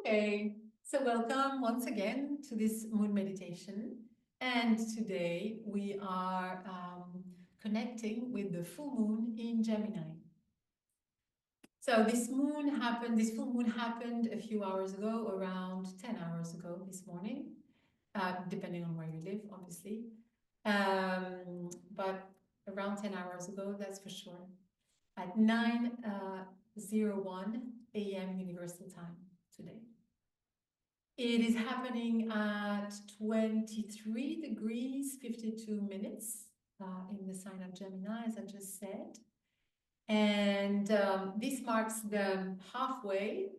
Okay, so welcome once again to this moon meditation. And today we are connecting with the full moon in Gemini. So this full moon happened a few hours ago, around 10 hours ago this morning, depending on where you live, obviously. But around 10 hours ago, that's for sure, at 9:01 a.m. Universal Time today. It is happening at 23 degrees 52 minutes in the sign of Gemini, as I just said. And this marks the halfway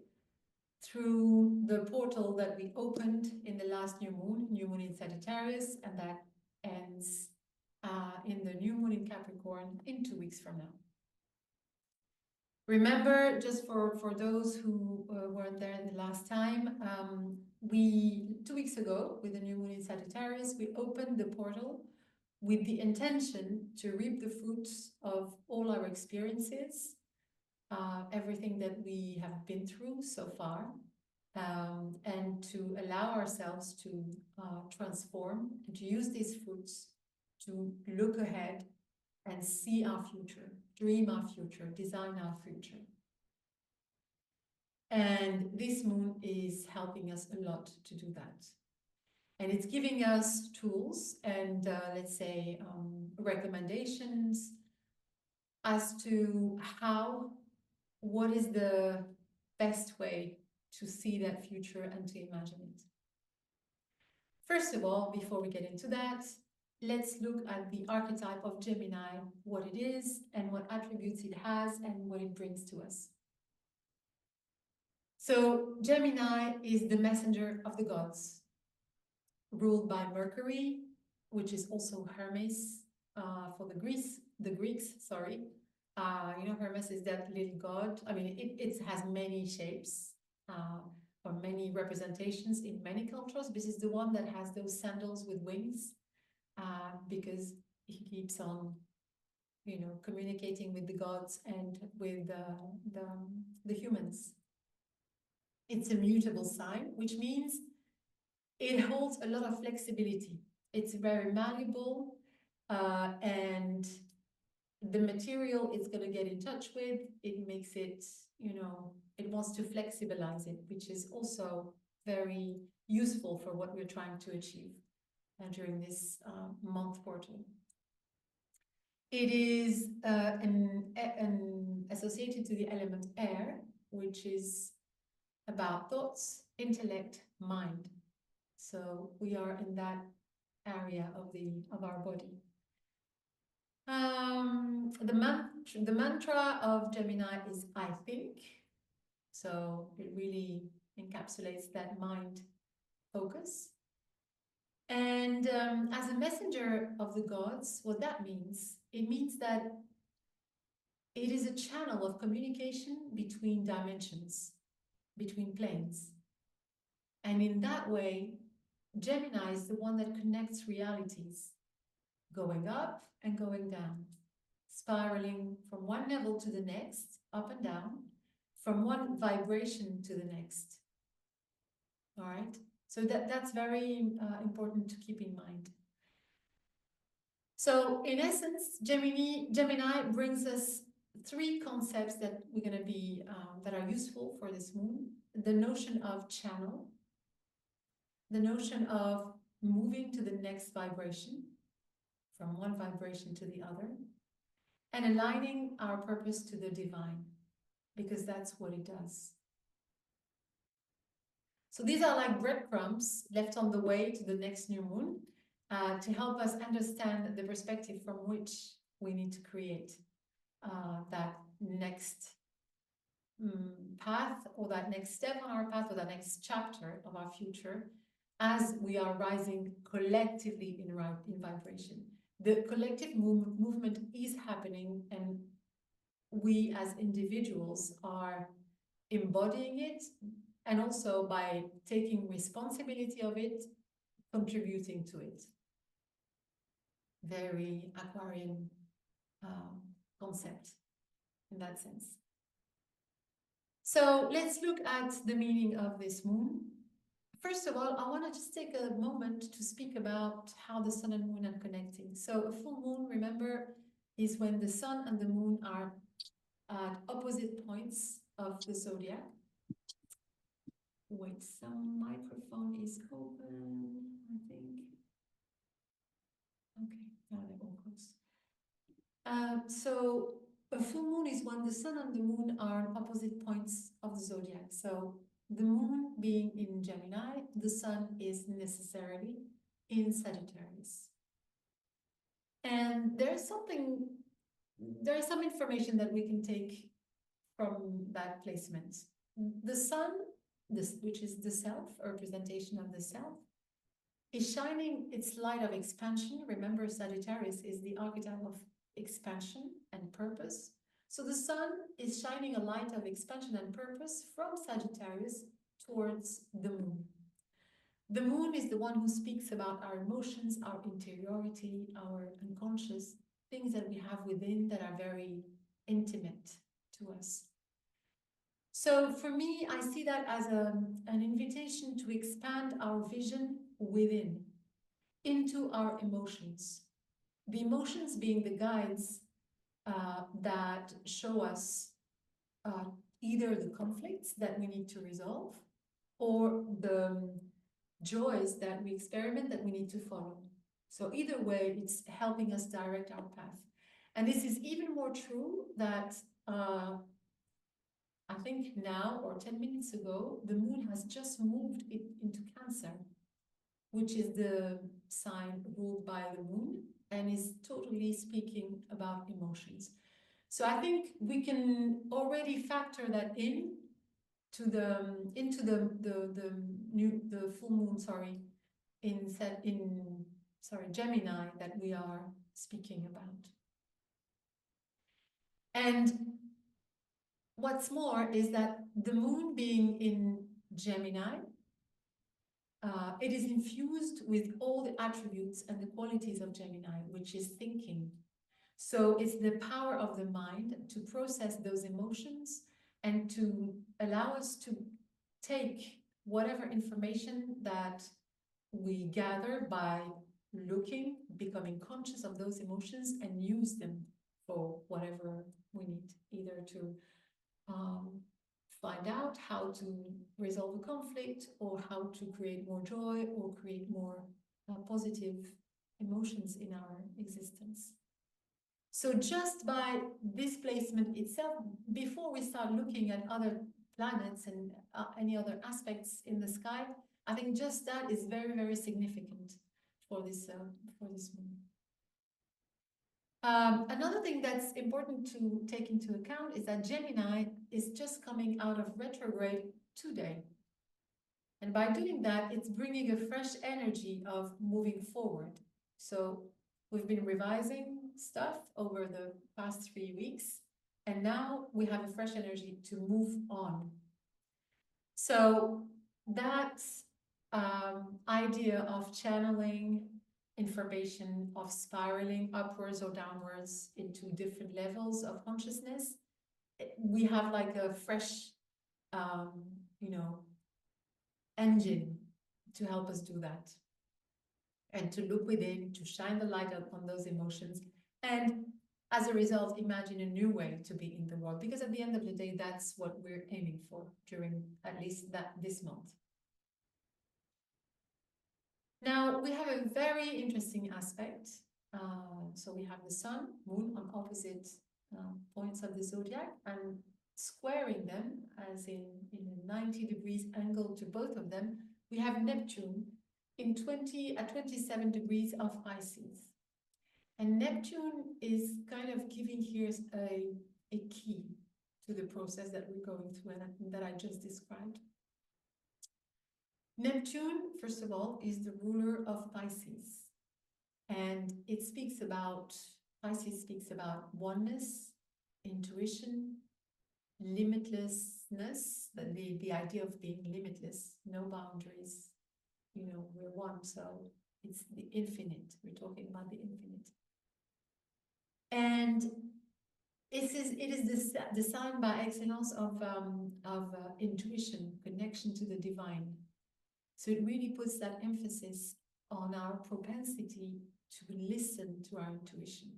through the portal that we opened in the last new moon in Sagittarius, and that ends in the new moon in Capricorn in 2 weeks from now. Remember, just for those who weren't there the last time, 2 weeks ago, with the new moon in Sagittarius, we opened the portal with the intention to reap the fruits of all our experiences, everything that we have been through so far, and to allow ourselves to transform and to use these fruits to look ahead and see our future, dream our future, design our future. And this moon is helping us a lot to do that. And it's giving us tools and, let's say, recommendations as to what is the best way to see that future and to imagine it. First of all, before we get into that, let's look at the archetype of Gemini, what it is and what attributes it has and what it brings to us. So Gemini is the messenger of the gods, ruled by Mercury, which is also Hermes for the Greeks. Hermes is that little god. I mean, it has many shapes or many representations in many cultures. This is the one that has those sandals with wings. Because he keeps on, communicating with the gods and with the humans. It's a mutable sign, which means it holds a lot of flexibility. It's very malleable, and the material it's going to get in touch with, it makes it, it wants to flexibilize it, which is also very useful for what we're trying to achieve during this month portal. It is associated to the element air, which is about thoughts, intellect, mind. So we are in that area of our body. The mantra of Gemini is I think. So it really encapsulates that mind focus. And as a messenger of the gods, what that means, it means that it is a channel of communication between dimensions, between planes. And in that way, Gemini is the one that connects realities, going up and going down, spiraling from one level to the next, up and down, from one vibration to the next. All right? So that's very important to keep in mind. So in essence, Gemini brings us 3 concepts that we're going to be that are useful for this moon. The notion of channel, the notion of moving to the next vibration, from one vibration to the other, and aligning our purpose to the divine, because that's what it does. So these are like breadcrumbs left on the way to the next new moon to help us understand the perspective from which we need to create that next path, or that next step on our path, or that next chapter of our future, as we are rising collectively in vibration. The collective movement is happening, and we as individuals are embodying it, and also by taking responsibility of it, contributing to it. Very Aquarian concept in that sense. So let's look at the meaning of this moon. First of all, I want to just take a moment to speak about how the sun and moon are connecting. So a full moon, remember, is when the sun and the moon are at opposite points of the zodiac. Wait, some microphone is open, I think. Okay, now they're all closed. So a full moon is when the sun and the moon are on opposite points of the zodiac. So the moon being in Gemini, the sun is necessarily in Sagittarius. And there is some information that we can take from that placement. The sun, which is the self, a representation of the self, is shining its light of expansion. Remember, Sagittarius is the archetype of expansion and purpose. So the sun is shining a light of expansion and purpose from Sagittarius towards the moon. The moon is the one who speaks about our emotions, our interiority, our unconscious, things that we have within that are very intimate to us. So for me, I see that as an invitation to expand our vision within, into our emotions. The emotions being the guides that show us either the conflicts that we need to resolve or the joys that we experiment that we need to follow. So either way, it's helping us direct our path. And this is even more true that I think now or 10 minutes ago, the moon has just moved it into Cancer, which is the sign ruled by the moon and is totally speaking about emotions. So I think we can already factor that in to into the full moon, Gemini that we are speaking about. And what's more is that the moon being in Gemini, it is infused with all the attributes and the qualities of Gemini, which is thinking. So it's the power of the mind to process those emotions and to allow us to take whatever information that we gather by looking, becoming conscious of those emotions and use them for whatever we need, either to find out how to resolve a conflict or how to create more joy or create more positive emotions in our existence. So just by this placement itself, before we start looking at other planets and any other aspects in the sky, I think just that is very, very significant for this moon. Another thing that's important to take into account is that Gemini is just coming out of retrograde today. And by doing that, it's bringing a fresh energy of moving forward. So we've been revising stuff over the past 3 weeks, and now we have a fresh energy to move on. So that idea of channeling information, of spiraling upwards or downwards into different levels of consciousness, we have like a fresh, engine to help us do that. And to look within, to shine the light on those emotions, and as a result, imagine a new way to be in the world. Because at the end of the day, that's what we're aiming for during at least this month. Now, we have a very interesting aspect. So we have the sun, moon on opposite points of the zodiac, and squaring them, as in a 90 degrees angle to both of them, we have Neptune at 27 degrees of Pisces. And Neptune is kind of giving here a key to the process that we're going through and that I just described. Neptune, first of all, is the ruler of Pisces. And Pisces speaks about oneness, intuition, limitlessness, the idea of being limitless, no boundaries. We're one, so it's the infinite. We're talking about the infinite. And it is the sign by excellence of intuition, connection to the divine. So it really puts that emphasis on our propensity to listen to our intuition,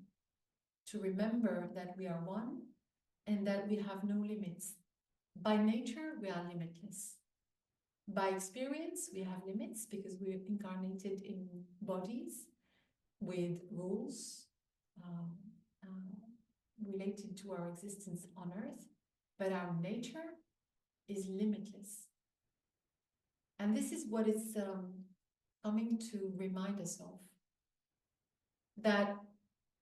to remember that we are one and that we have no limits. By nature, we are limitless. By experience, we have limits because we're incarnated in bodies with rules related to our existence on Earth, but our nature is limitless. And this is what it's coming to remind us of. That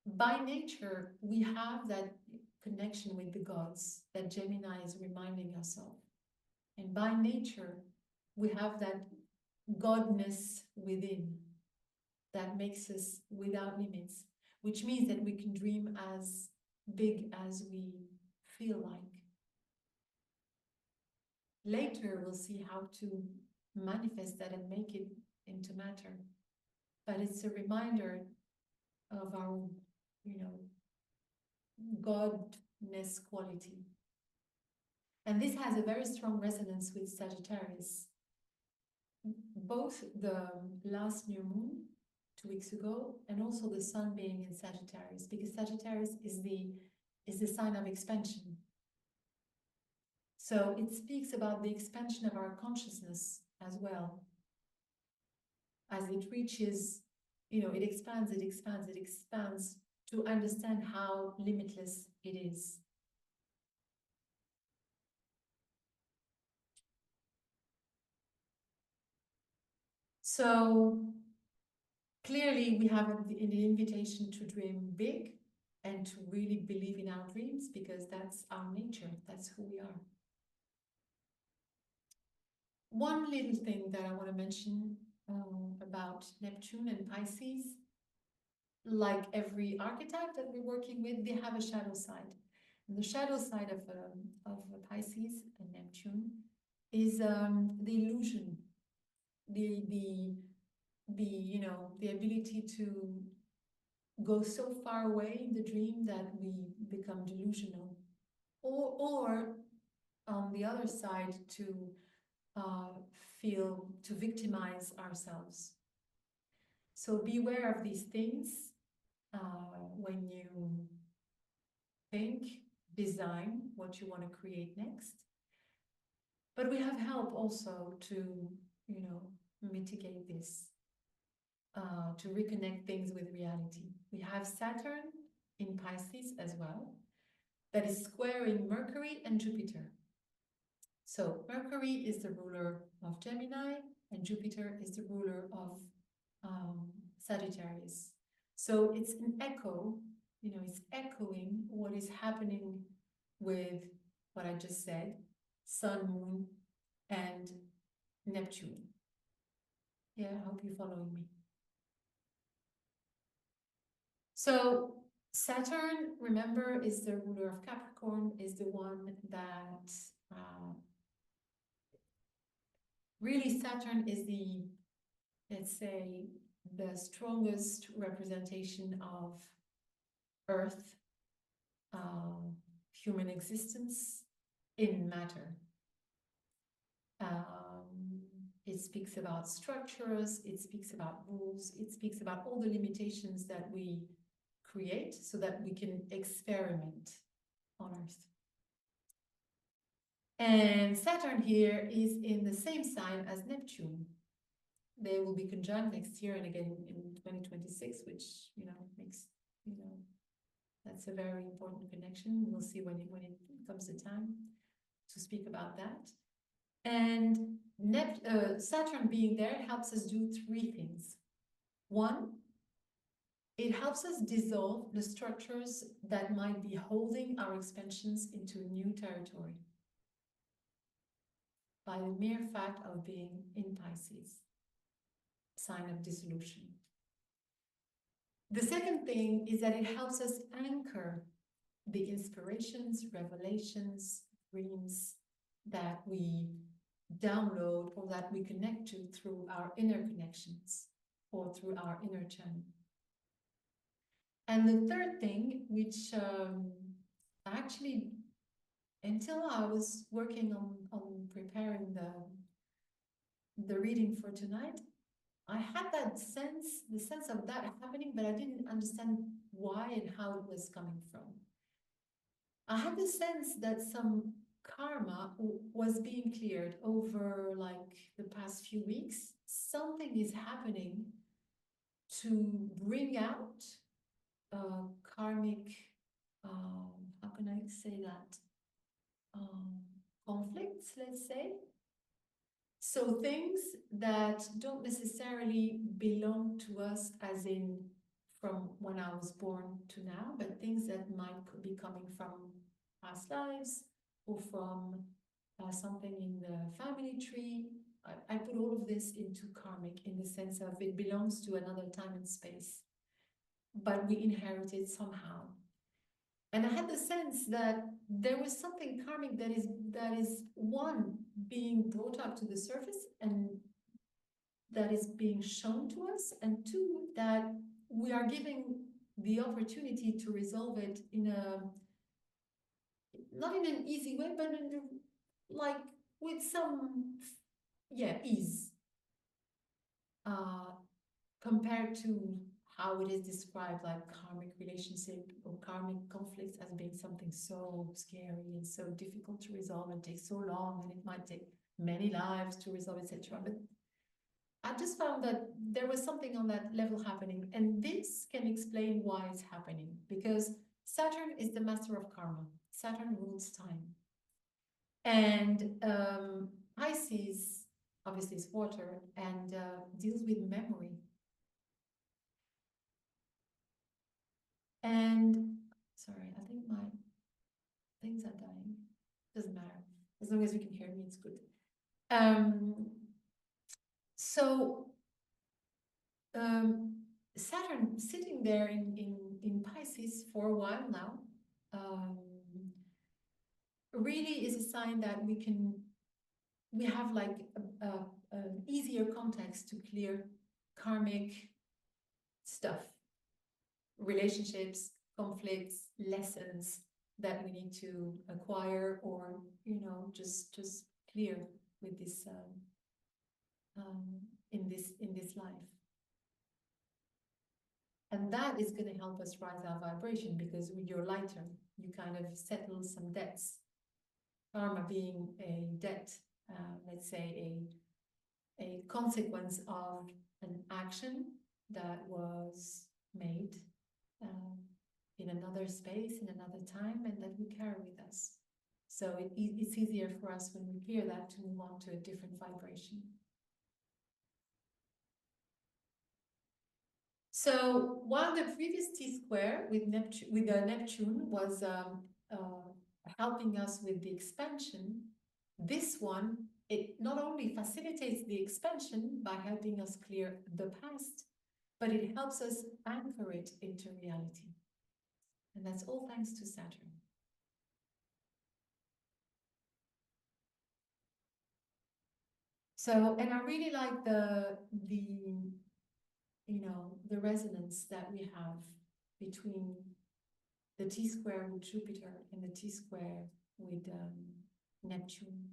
by nature, we have that connection with the gods that Gemini is reminding us of. And by nature, we have that godness within that makes us without limits, which means that we can dream as big as we feel like. Later, we'll see how to manifest that and make it into matter. But it's a reminder of our, godness quality. And this has a very strong resonance with Sagittarius. Both the last new moon 2 weeks ago and also the sun being in Sagittarius, because Sagittarius is the sign of expansion. So it speaks about the expansion of our consciousness as well. As it reaches, it expands to understand how limitless it is. So clearly we have the invitation to dream big and to really believe in our dreams, because that's our nature, that's who we are. One little thing that I want to mention about Neptune and Pisces, like every archetype that we're working with, they have a shadow side. And the shadow side of Pisces and Neptune is the illusion, the ability to go so far away in the dream that we become delusional, or on the other side to victimize ourselves. So beware of these things when you think, design what you want to create next. But we have help also to, mitigate this, to reconnect things with reality. We have Saturn in Pisces as well, that is squaring Mercury and Jupiter. So Mercury is the ruler of Gemini and Jupiter is the ruler of Sagittarius. So it's an echo, it's echoing what is happening with what I just said, Sun, Moon, and Neptune. Yeah, I hope you're following me. So Saturn, remember, is the ruler of Capricorn, is the one that really Saturn is the, let's say, the strongest representation of Earth, human existence in matter. It speaks about structures, it speaks about rules, it speaks about all the limitations that we create so that we can experiment on Earth. And Saturn here is in the same sign as Neptune. They will be conjunct next year and again in 2026, which, makes, that's a very important connection. We'll see when it comes the time to speak about that. And Saturn being there helps us do 3 things. One, it helps us dissolve the structures that might be holding our expansions into new territory by the mere fact of being in Pisces, sign of dissolution. The second thing is that it helps us anchor the inspirations, revelations, dreams that we download or that we connect to through our inner connections or through our inner channel. And the third thing, which actually, until I was working on preparing the reading for tonight, I had that sense, the sense of that happening, but I didn't understand why and how it was coming from. I had the sense that some karma was being cleared over like the past few weeks. Something is happening to bring out karmic, how can I say that? Um, Conflicts, let's say. So things that don't necessarily belong to us, as in from when I was born to now, but things that might be coming from past lives or from something in the family tree. I put all of this into karmic in the sense of it belongs to another time and space, but we inherit it somehow. And I had the sense that there was something karmic that is one being brought up to the surface and that is being shown to us, and two, that we are giving the opportunity to resolve it in a not in an easy way, but in like with some ease uh, compared to how it is described, like karmic relationship or karmic conflicts as being something so scary and so difficult to resolve and takes so long and it might take many lives to resolve, etc. But I just found that there was something on that level happening, and this can explain why it's happening, because Saturn is the master of karma. Saturn rules time. And Pisces, obviously, is water and deals with memory. And sorry, I think my things are dying. Doesn't matter. As long as you can hear me, it's good. So Saturn sitting there in Pisces for a while now really is a sign that we have like an easier context to clear karmic stuff, relationships, conflicts, lessons that we need to acquire or just clear with this in this life. And that is going to help us rise our vibration, because when you're lighter, you kind of settle some debts. Karma being a debt, let's say a consequence of an action that was made in another space, in another time, and that we carry with us. So it's easier for us when we clear that to move on to a different vibration. So while the previous T-square with Neptune was helping us with the expansion, this one, it not only facilitates the expansion by helping us clear the past, but it helps us anchor it into reality. And that's all thanks to Saturn. So, and I really like the resonance that we have between the T-square with Jupiter and the T-square with Neptune.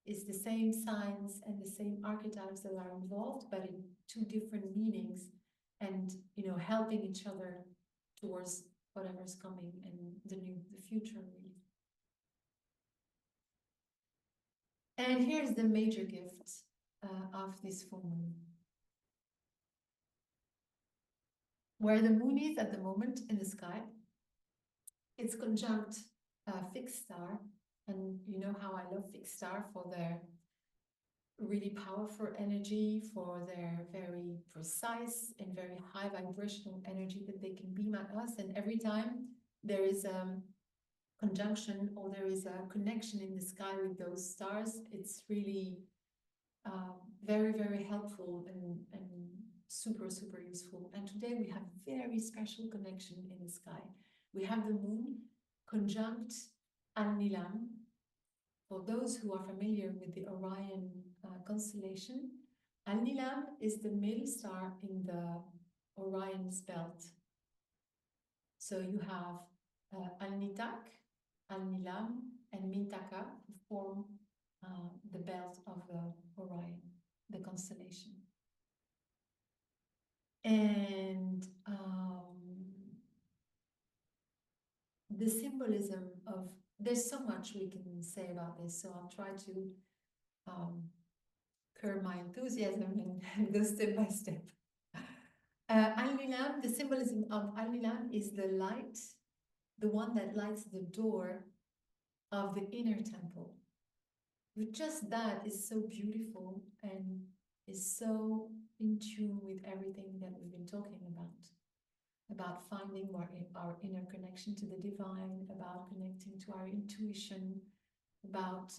It's the same signs and the same archetypes that are involved, but in two different meanings, and helping each other towards whatever's coming and the future, really. And here's the major gift of this full moon. Where the moon is at the moment in the sky, it's conjunct a fixed star, and you know how I love fixed star for their really powerful energy, for their very precise and very high vibrational energy that they can beam at us. And every time there is a conjunction or there is a connection in the sky with those stars, it's really very, very helpful and super, super useful. And today we have a very special connection in the sky. We have the moon conjunct Al-Nilam. For those who are familiar with the Orion constellation, Al-Nilam is the middle star in the Orion's belt. So you have Al-Nitak, Al-Nilam, and Mintaka form the belt of Orion, the constellation. And the symbolism of, there's so much we can say about this, so I'll try to curb my enthusiasm and go step by step. Al-Nilam, the symbolism of Al-Nilam is the light, the one that lights the door of the inner temple. But just that is so beautiful and is so in tune with everything that we've been talking about finding our inner connection to the divine, about connecting to our intuition, about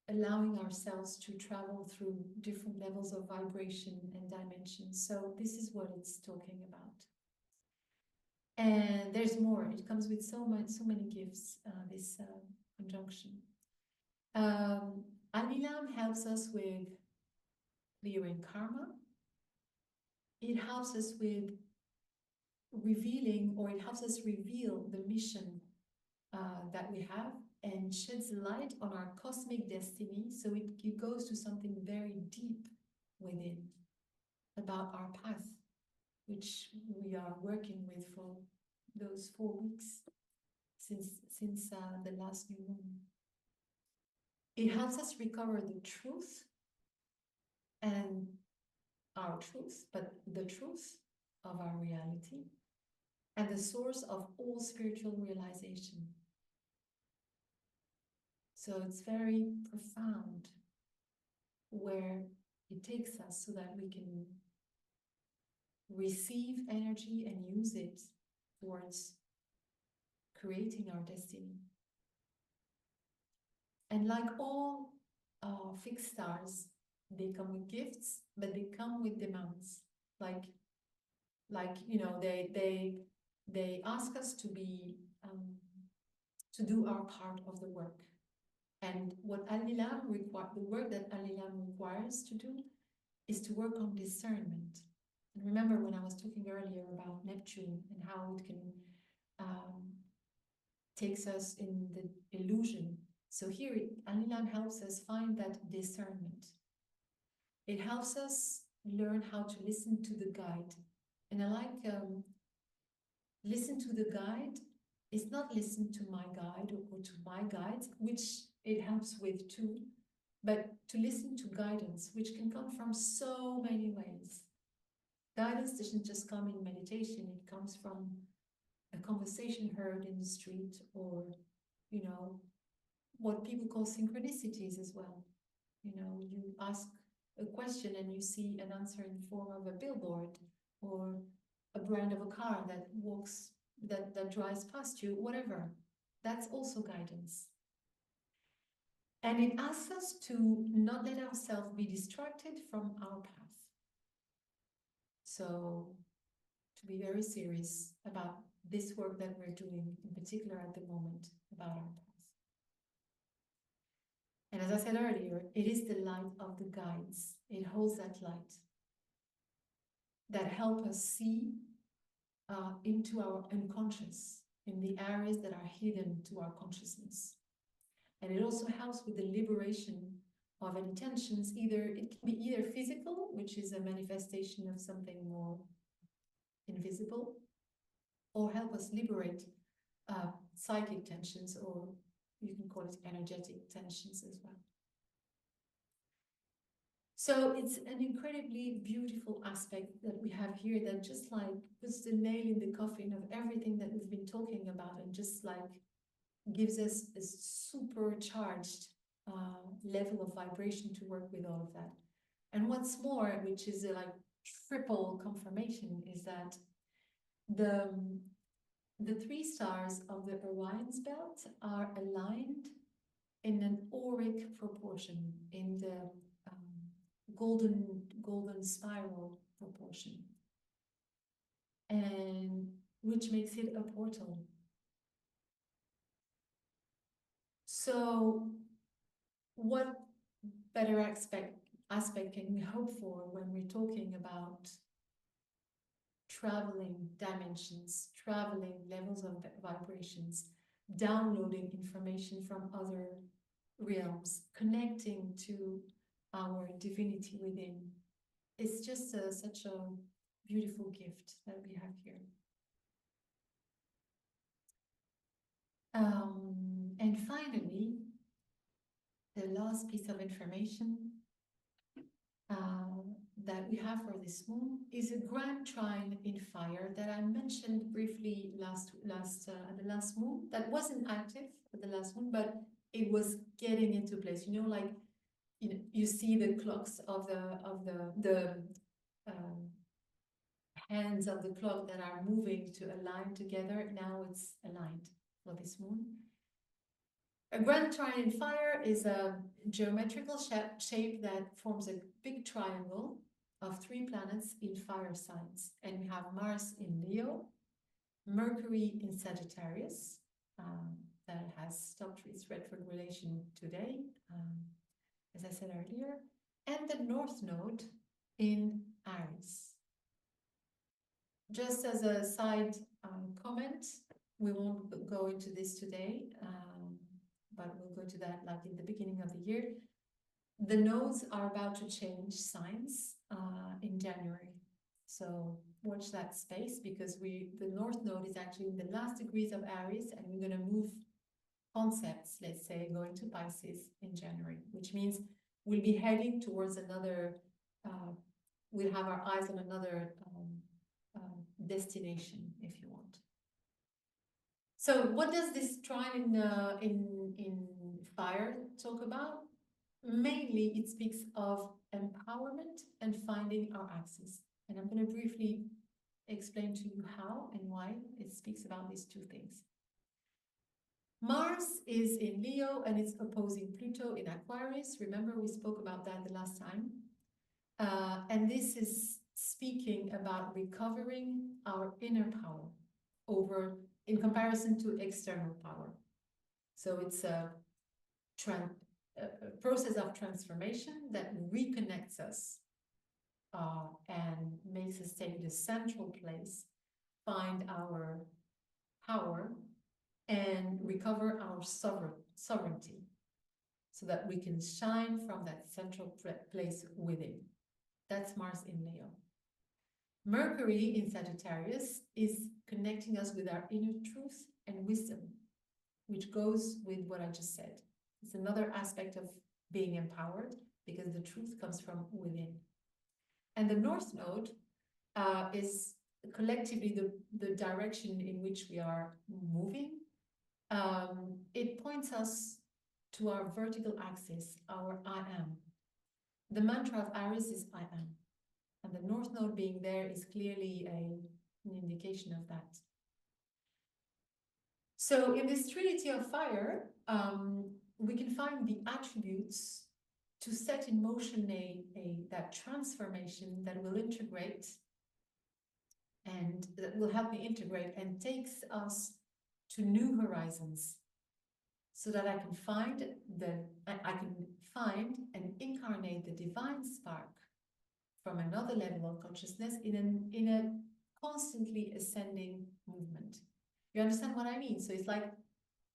allowing ourselves to travel through different levels of vibration and dimensions. So this is what it's talking about. And there's more. It comes with so many gifts, this conjunction. Al-Nilam helps us with clearing karma. It helps us with revealing, or it helps us reveal the mission that we have, and sheds light on our cosmic destiny. So it goes to something very deep within about our path, which we are working with for those 4 weeks since the last new moon. It helps us recover the truth and our truth, but the truth of our reality and the source of all spiritual realization. So it's very profound where it takes us so that we can receive energy and use it towards creating our destiny. And like all fixed stars, they come with gifts, but they come with demands. Like you know, they ask us to be to do our part of the work. And what Al-Nilam the work that Al-Nilam requires to do is to work on discernment. And remember when I was talking earlier about Neptune and how it can takes us in the illusion. So here, Al-Nilam helps us find that discernment. It helps us learn how to listen to the guide. And I like listen to the guide. It's not listen to my guide or to my guides, which it helps with too, but to listen to guidance, which can come from so many ways. Guidance doesn't just come in meditation, it comes from a conversation heard in the street, or, you know, what people call synchronicities as well. You know, you ask a question and you see an answer in the form of a billboard or a brand of a car that walks, that drives past you, whatever. That's also guidance. And it asks us to not let ourselves be distracted from our path. So to be very serious about this work that we're doing, in particular at the moment, about our path. And as I said earlier, it is the light of the guides. It holds that light that help us see into our unconscious, in the areas that are hidden to our consciousness. And it also helps with the liberation of intentions. It can be either physical, which is a manifestation of something more invisible, or help us liberate psychic tensions, or you can call it energetic tensions as well. So it's an incredibly beautiful aspect that we have here that just like puts the nail in the coffin of everything that we've been talking about, and just like gives us a supercharged level of vibration to work with all of that. And what's more, which is a like triple confirmation, is that the 3 stars of the Orion's belt are aligned in an auric proportion, in the golden spiral proportion, and which makes it a portal. So what better aspect can we hope for when we're talking about traveling dimensions, traveling levels of vibrations, downloading information from other realms, connecting to our divinity within. It's just such a beautiful gift that we have here. And finally, the last piece of information that we have for this moon is a grand trine in fire that I mentioned briefly at the last moon. That wasn't active at the last moon, but it was getting into place. You know, like you see the clocks of the hands of the clock that are moving to align together. Now it's aligned for this moon. A grand trine in fire is a geometrical shape that forms a big triangle of 3 planets in fire signs. And we have Mars in Leo, Mercury in Sagittarius, that has stopped its retrogradation today, as I said earlier, and the North Node in Aries. Just as a side comment, we won't go into this today, but we'll go to that like in the beginning of the year. The nodes are about to change signs in January. So watch that space, because the North Node is actually in the last degrees of Aries, and we're going to move concepts, let's say, going to Pisces in January, which means we'll be heading towards another, we'll have our eyes on another destination, if you want. So what does this trine in fire talk about? Mainly, it speaks of empowerment and finding our axis. And I'm going to briefly explain to you how and why it speaks about these two things. Mars is in Leo and it's opposing Pluto in Aquarius. Remember, we spoke about that the last time. And this is speaking about recovering our inner power in comparison to external power. So it's a process of transformation that reconnects us and makes us take the central place, find our power, and recover our sovereignty, so that we can shine from that central place within. That's Mars in Leo. Mercury in Sagittarius is connecting us with our inner truth and wisdom, which goes with what I just said. It's another aspect of being empowered, because the truth comes from within. And the North Node is collectively the direction in which we are moving. It points us to our vertical axis, our I am. The mantra of Aries is I am. And the North Node being there is clearly an indication of that. So in this trinity of fire, we can find the attributes to set in motion that transformation that will integrate, and that will help me integrate and takes us to new horizons, so that I can find and incarnate the divine spark from another level of consciousness in a constantly ascending movement. You understand what I mean? So it's like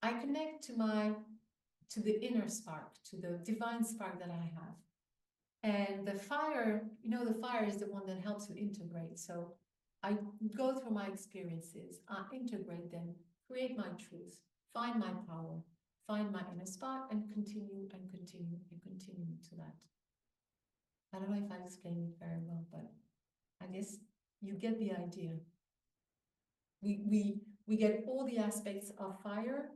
I connect to the inner spark, to the divine spark that I have. And the fire, the fire is the one that helps you integrate. So I go through my experiences, I integrate them, create my truth, find my power, find my inner spark, and continue and continue and continue to that. I don't know if I explained it very well, but I guess you get the idea. We get all the aspects of fire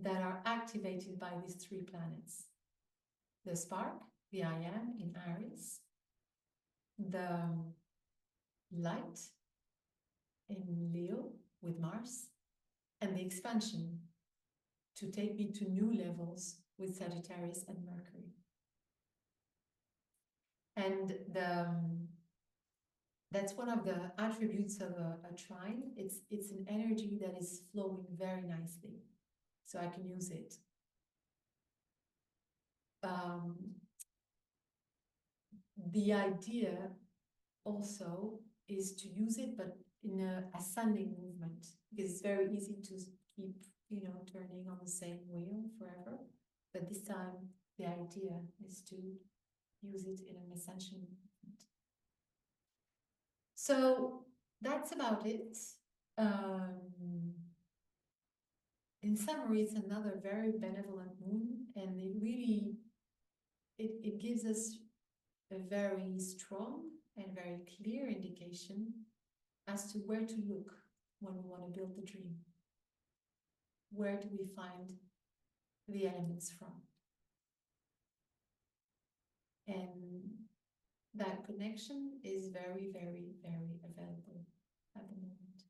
that are activated by these 3 planets. The spark, the I am in Aries, the light in Leo with Mars, and the expansion to take me to new levels with Sagittarius and Mercury. And that's one of the attributes of a trine. It's an energy that is flowing very nicely, so I can use it. The idea also is to use it, but in a ascending movement, because it's very easy to keep, you know, turning on the same wheel forever. But this time, the idea is to use it in an ascension movement. So that's about it. In summary, it's another very benevolent moon, and it really it gives us a very strong and very clear indication as to where to look when we want to build the dream. Where do we find the elements from? And that connection is very, very, very available at the moment.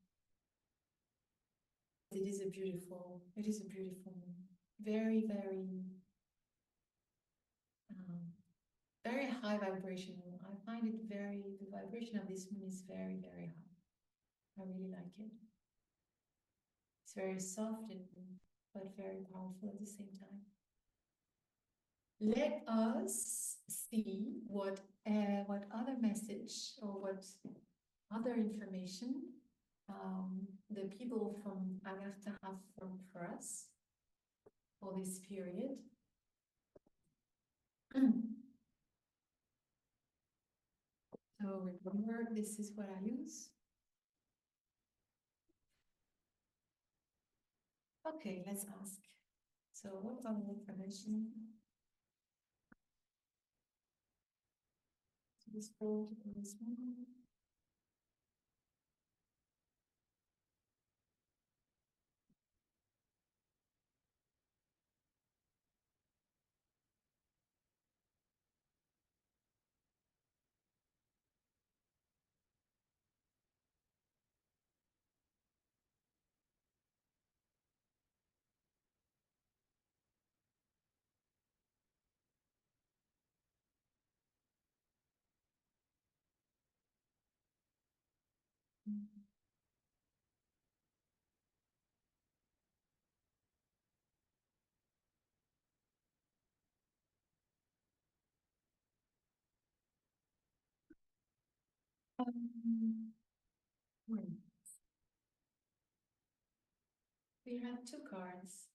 It is a beautiful moon. Very, very high vibrational. I find it the vibration of this moon is very, very high. I really like it. It's very soft and but very powerful at the same time. Let us see what other message or what other information the people from Agartha have for us for this period. So remember, this is what I use. Okay, let's ask. So what other information? So this gold, this one. We have two cards.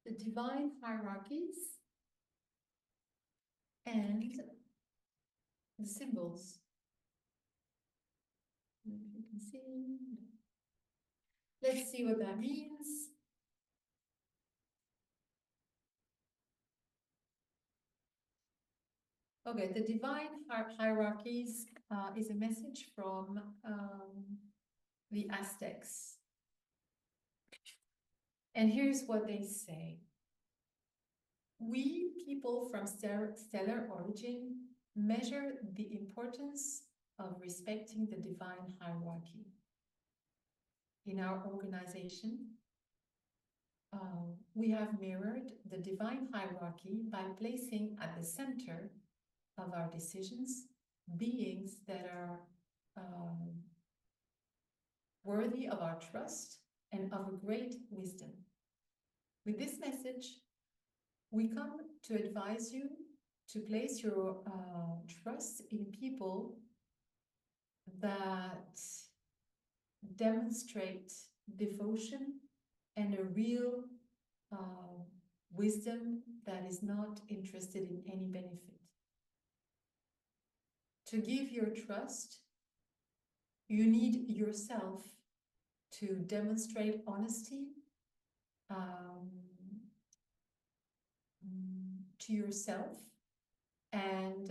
The divine hierarchies and the symbols. If you can see. Let's see what that means. Okay, the divine hierarchies is a message from the Aztecs. And here's what they say. We, people from stellar origin, measure the importance of respecting the divine hierarchy. In our organization, we have mirrored the divine hierarchy by placing at the center of our decisions beings that are worthy of our trust and of a great wisdom. With this message, we come to advise you to place your trust in people that demonstrate devotion and a real wisdom that is not interested in any benefit. To give your trust, you need yourself to demonstrate honesty to yourself and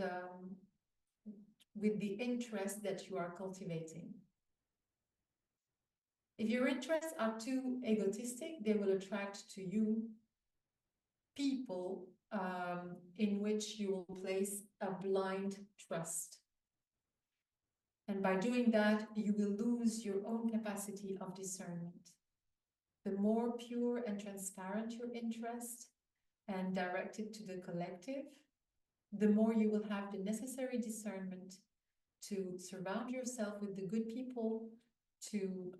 with the interest that you are cultivating. If your interests are too egotistic, they will attract to you people in which you will place a blind trust. And by doing that, you will lose your own capacity of discernment. The more pure and transparent your interest and directed to the collective, the more you will have the necessary discernment to surround yourself with the good people to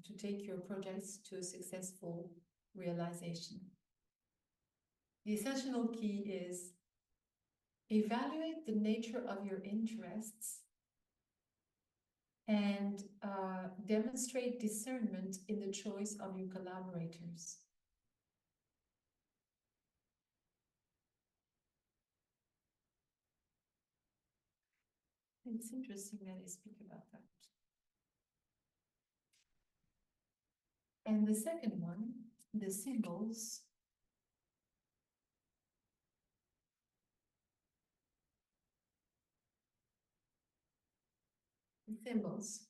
to take your projects to a successful realization. The essential key is evaluate the nature of your interests and demonstrate discernment in the choice of your collaborators. It's interesting that I speak about that. And the second one, the symbols. Symbols.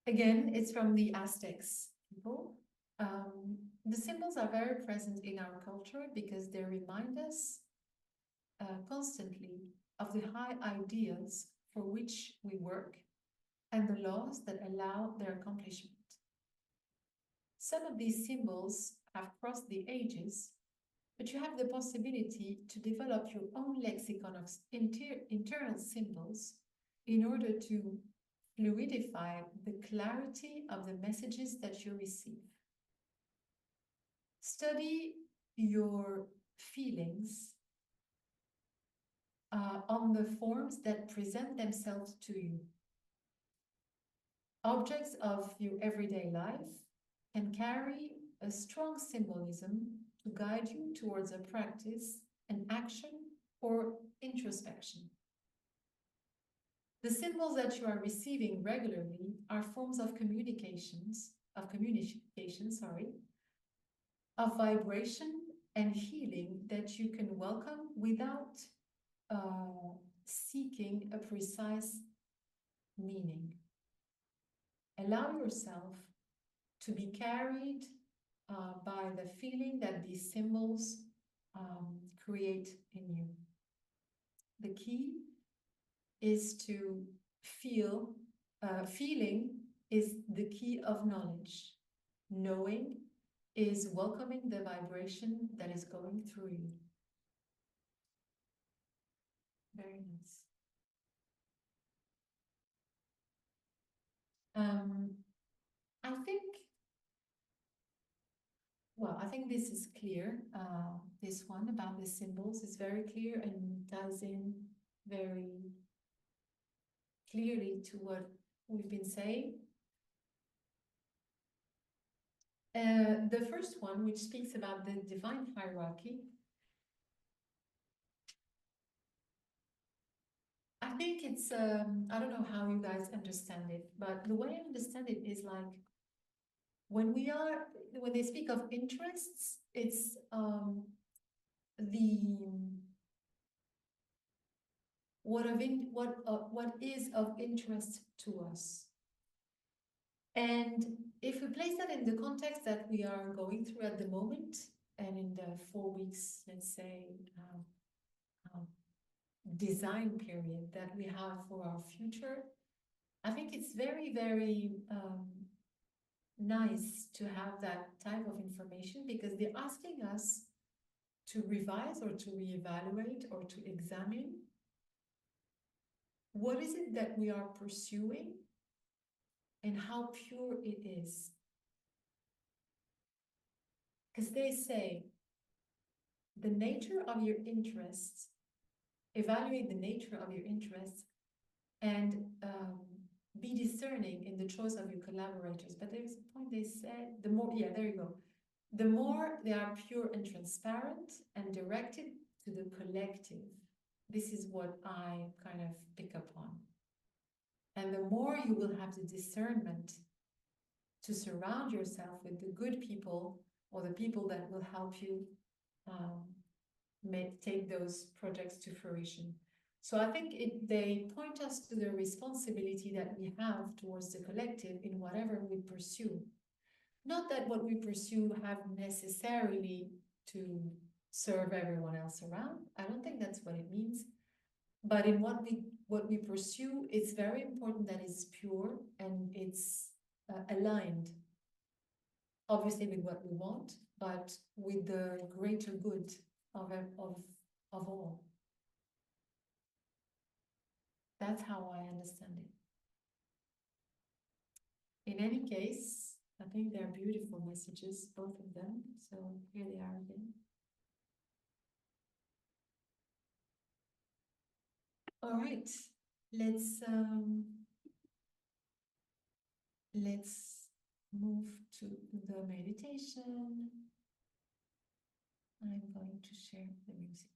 Again, it's from the Aztecs people. The symbols are very present in our culture because they remind us constantly of the high ideals for which we work and the laws that allow their accomplishment. Some of these symbols have crossed the ages, but you have the possibility to develop your own lexicon of internal symbols in order to fluidify the clarity of the messages that you receive. Study your feelings on the forms that present themselves to you. Objects of your everyday life can carry a strong symbolism to guide you towards a practice, an action, or introspection. The symbols that you are receiving regularly are forms of communication, of vibration and healing that you can welcome without seeking a precise meaning. Allow yourself to be carried by the feeling that these symbols create in you. The key is to feel. Feeling is the key of knowledge. Knowing is welcoming the vibration that is going through you. Very nice. I think this is clear. This one about the symbols is very clear and ties in very clearly to what we've been saying. The first one, which speaks about the divine hierarchy, I think it's, I don't know how you guys understand it, but the way I understand it is like, when they speak of interests, it's what is of interest to us. And if we place that in the context that we are going through at the moment, and in the 4 weeks, let's say, design period that we have for our future, I think it's very, very nice to have that type of information, because they're asking us to revise or to reevaluate or to examine what is it that we are pursuing and how pure it is. Because they say the nature of your interests, evaluate the nature of your interests, and be discerning in the choice of your collaborators. But there's a point they said, the more, yeah, there you go. The more they are pure and transparent and directed to the collective. This is what I kind of pick up on. And the more you will have the discernment to surround yourself with the good people, or the people that will help you take those projects to fruition. So I think they point us to the responsibility that we have towards the collective in whatever we pursue. Not that what we pursue have necessarily to serve everyone else around. I don't think that's what it means. But in what we pursue, it's very important that it's pure and it's aligned, obviously with what we want, but with the greater good of all. That's how I understand it. In any case, I think they're beautiful messages, both of them. So here they are again. All right, let's move to the meditation. I'm going to share the music.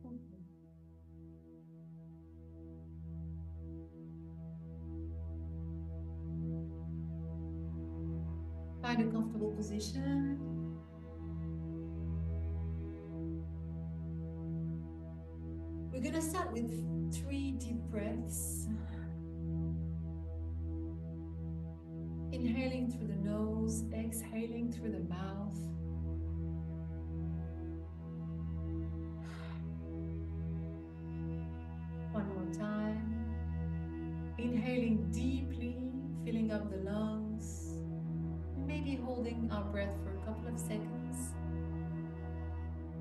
Okay. Find a comfortable position. We're going to start with 3 deep breaths. Inhaling through the nose, exhaling through the mouth. One more time. Inhaling deeply, filling up the lungs. Maybe holding our breath for a couple of seconds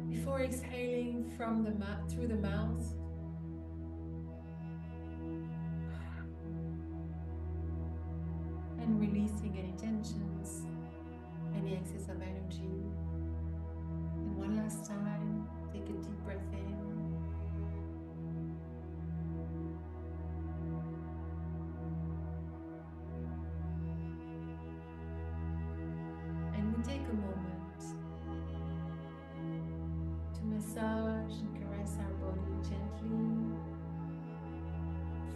before exhaling from the through the mouth. And releasing any tensions, any excess of energy. And one last time, take a deep breath in. And we take a moment to massage and caress our body gently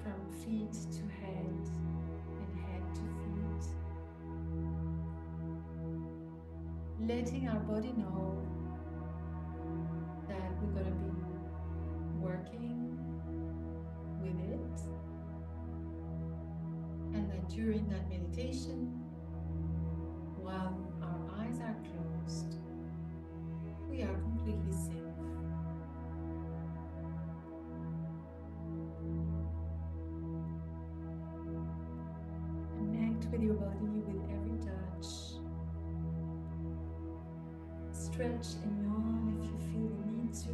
from feet to head and head to feet. Letting our body know that we're going to be working with it, and that during that meditation, while our eyes are closed, we are completely safe. Connect with your body with every touch. Stretch and yawn if you feel the need to.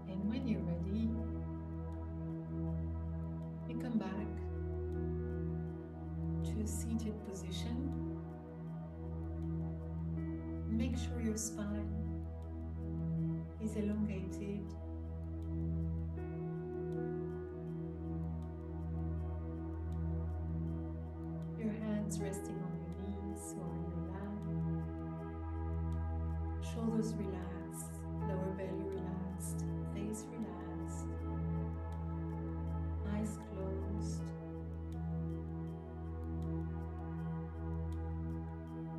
And when you're ready, you come back to a seated position. Make sure your spine is elongated. Your hands resting on your knees or on your lap. Shoulders relaxed, lower belly relaxed, face relaxed, eyes closed.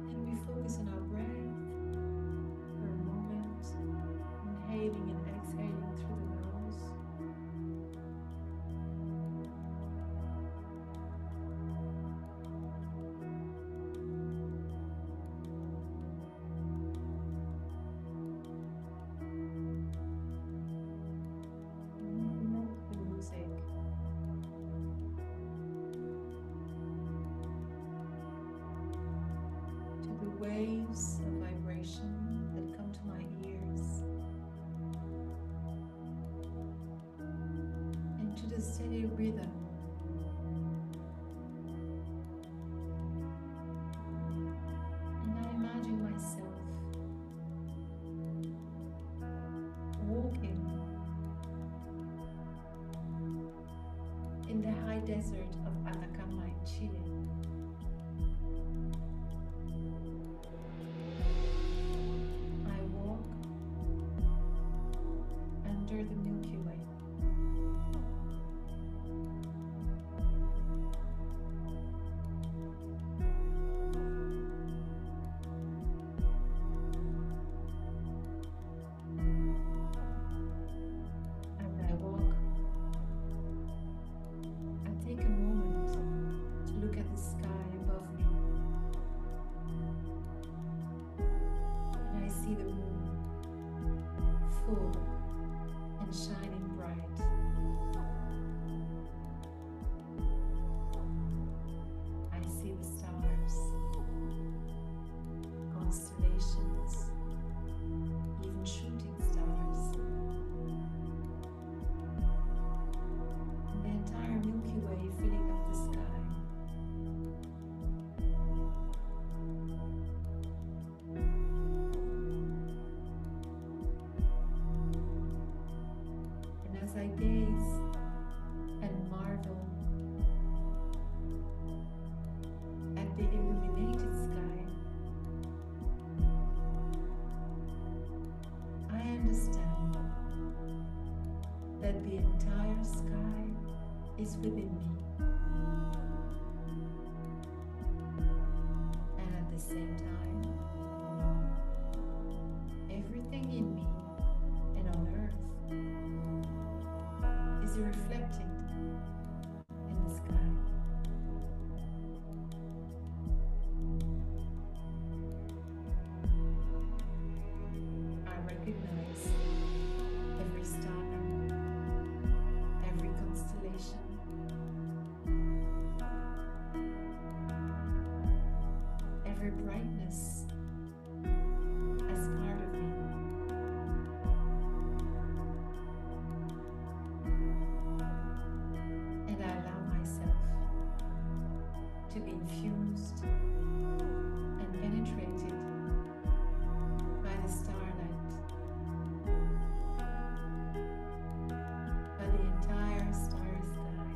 And we focus on our breath for a moment, inhaling and exhaling through the nose. And let the music to the waves of vibration that come to my ears, and to the steady rhythm and I imagine myself walking in the high desert of Atacama in Chile. I walk under the Milky Way. As I walk, I take a moment full and shining bright. I see the stars, constellations, even shooting stars. The entire Milky Way filling up the sky. And as I gaze and marvel at the illuminated sky, I understand that the entire sky is within me, and at the same time, everything in me and on earth is reflected in the sky. I recognize every star, every constellation, every brightness as part of me. And I allow myself to be infused and penetrated by the starlight, by the entire starry sky,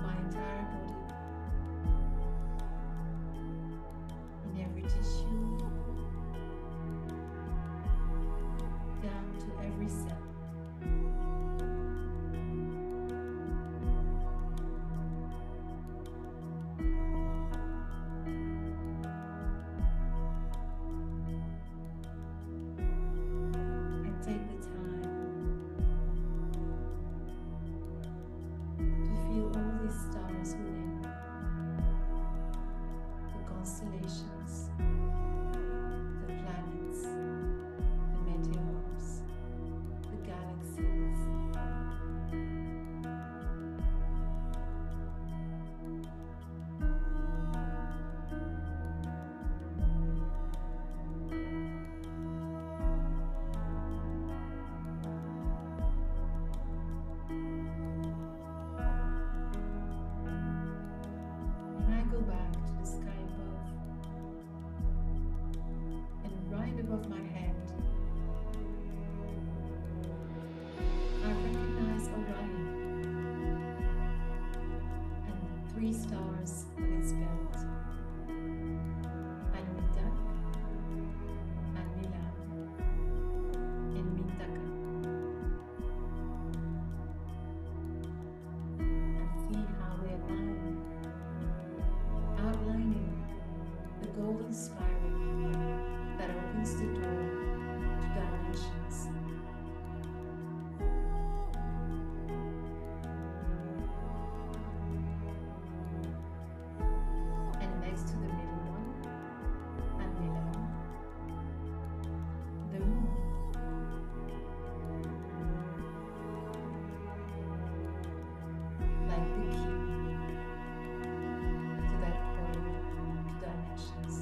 my entire body, in every tissue, down to every cell. And take the time to feel all these stars within, the constellations, the planets, the meteors, the galaxies. And I go back to the sky above, and right above my head, I recognize Orion and the 3 stars of its belt, Alnitak, Alnilam, and Mintaka. And see how they align, outlining the golden spiral that opens the door to dimensions. And next to the middle one, Alnilam, the moon. Like the key to that portal to dimensions.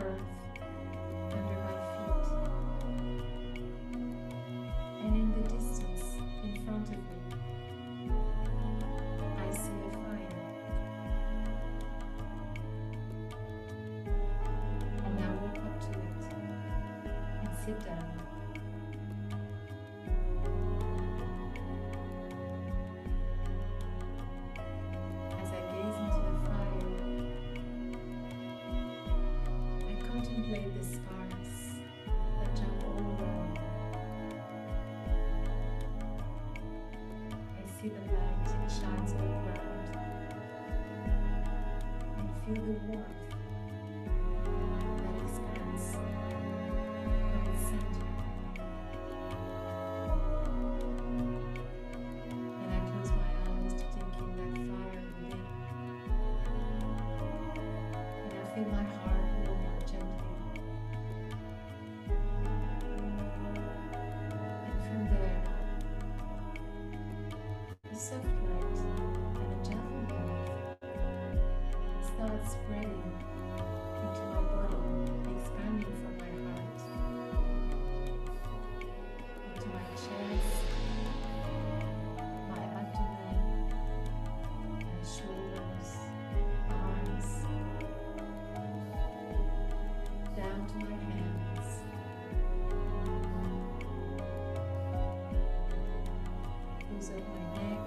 earth under my feet, and in the distance in front of me, I see a fire. And I walk up to it and sit down. As I gaze into the fire, I contemplate the sparks that jump all around. I see the light shines all around and feel the warmth that expands from its center. And I close my eyes to take in that fire within. And I feel my heart warm up gently. And from there, a soft light and a gentle warmth starts spreading into my body, expanding from my heart into my chest, my abdomen, my shoulders, arms, down to my hands, goes up my neck,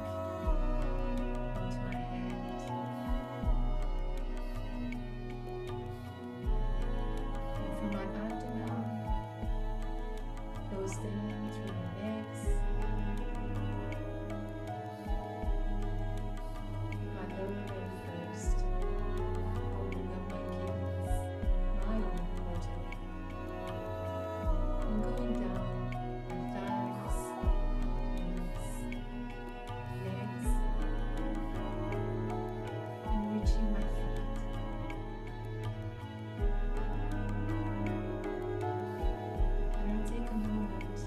onto my head, and from my abdomen, goes down through my legs, my lower leg first, holding up my kidneys, my own body, and going down my thighs, knees, legs, and reaching my feet. And I take a moment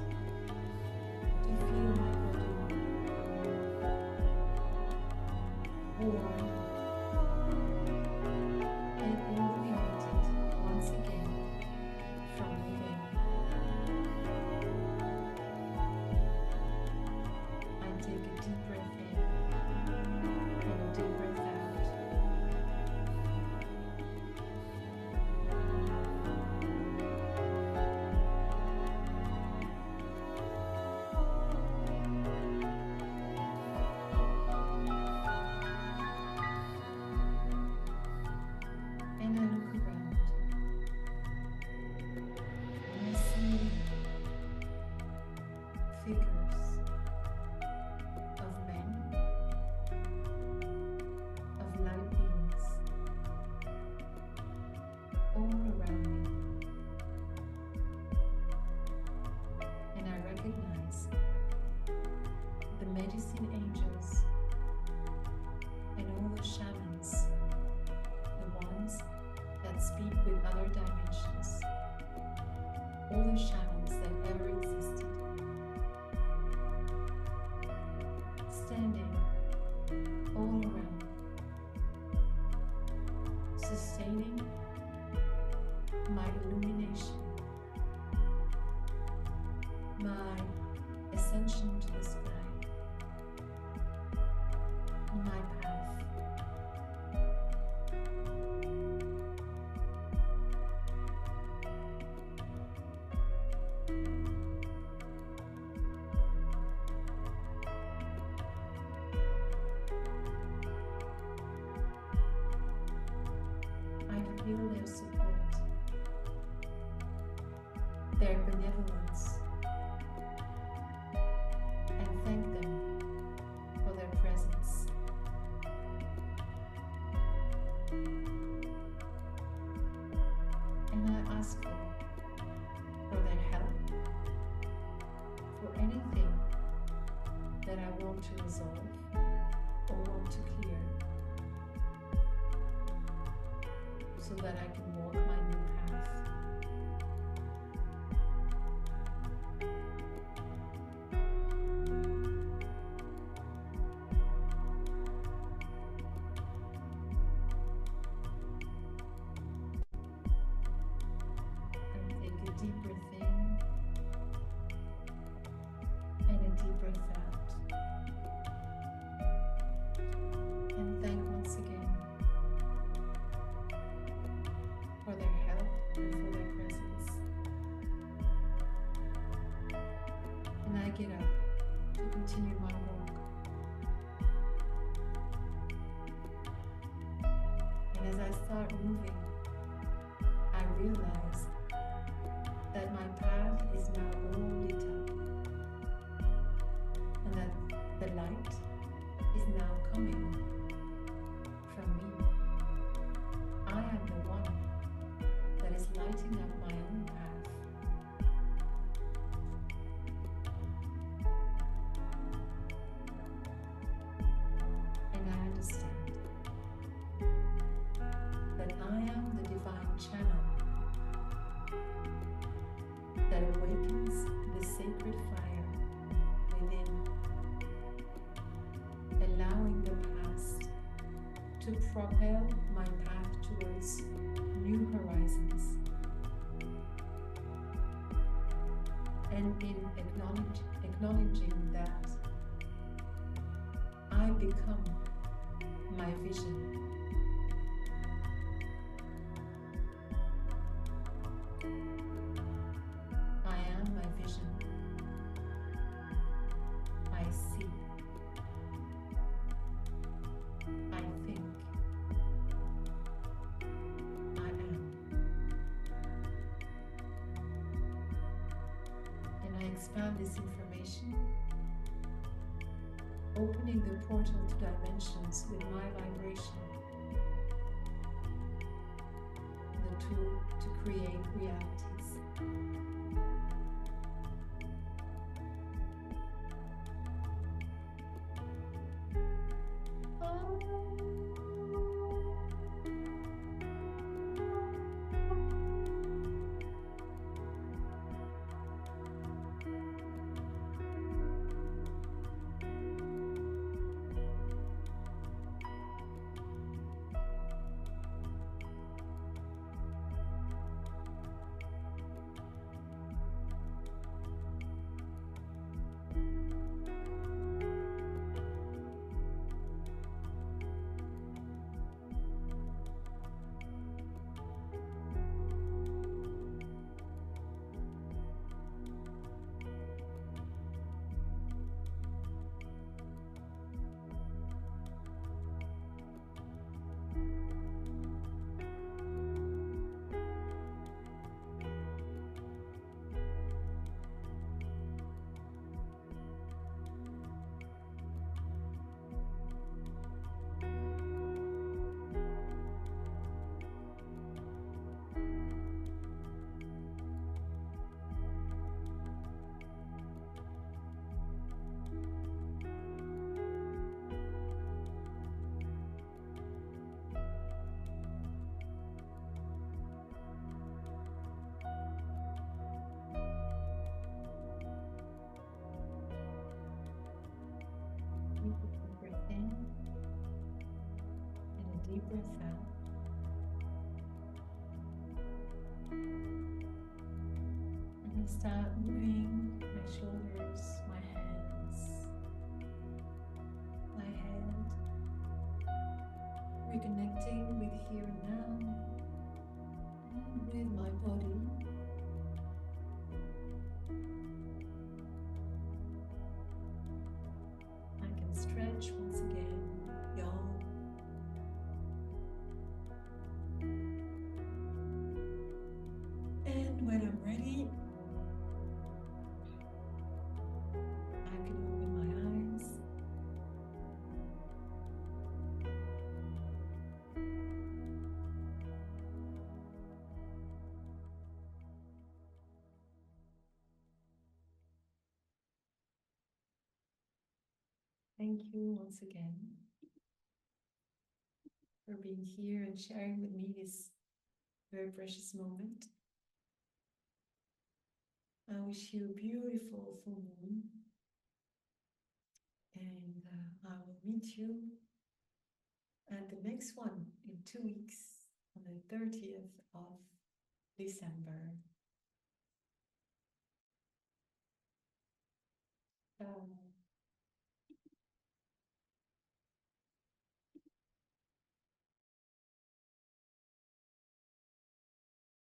to feel my body warm and illuminated once again from within. I take a deep breath in and a deep breath out. And I look around and I see figures of men, of light beings all around me. And I recognize the medicine angels and all the shamans, the ones that speak with other dimensions, all the shamans that ever existed, standing all around, sustaining my illumination, my ascension to the sky, my path. I feel their support, their benevolence, and thank them for their presence. And I ask them for their help, for anything that I want to resolve or want to clear, so that I can walk my new path. breath out. And thank once again for their help and for their presence. And I get up to continue my walk. And as I start moving, I realize that my path is now all lit up, and that the light is now coming from me. I am the one that is lighting up my own path. And I understand that I am the divine channel that awakens the sacred fire within, allowing the past to propel my path towards new horizons. And in acknowledging that, I become my vision. I am my vision. I see. I think. I am. And I expand this information, opening the portal to dimensions with my vibration, the tool to create realities. Breath in and a deep breath out. And then start moving my shoulders, my hands, my head, reconnecting with here and now, and with my body. I can stretch once again, yawn. And when I'm ready, I can open my eyes. Thank you once again for being here and sharing with me this very precious moment. I wish you a beautiful full moon, and I will meet you at the next one in 2 weeks on the 30th of December.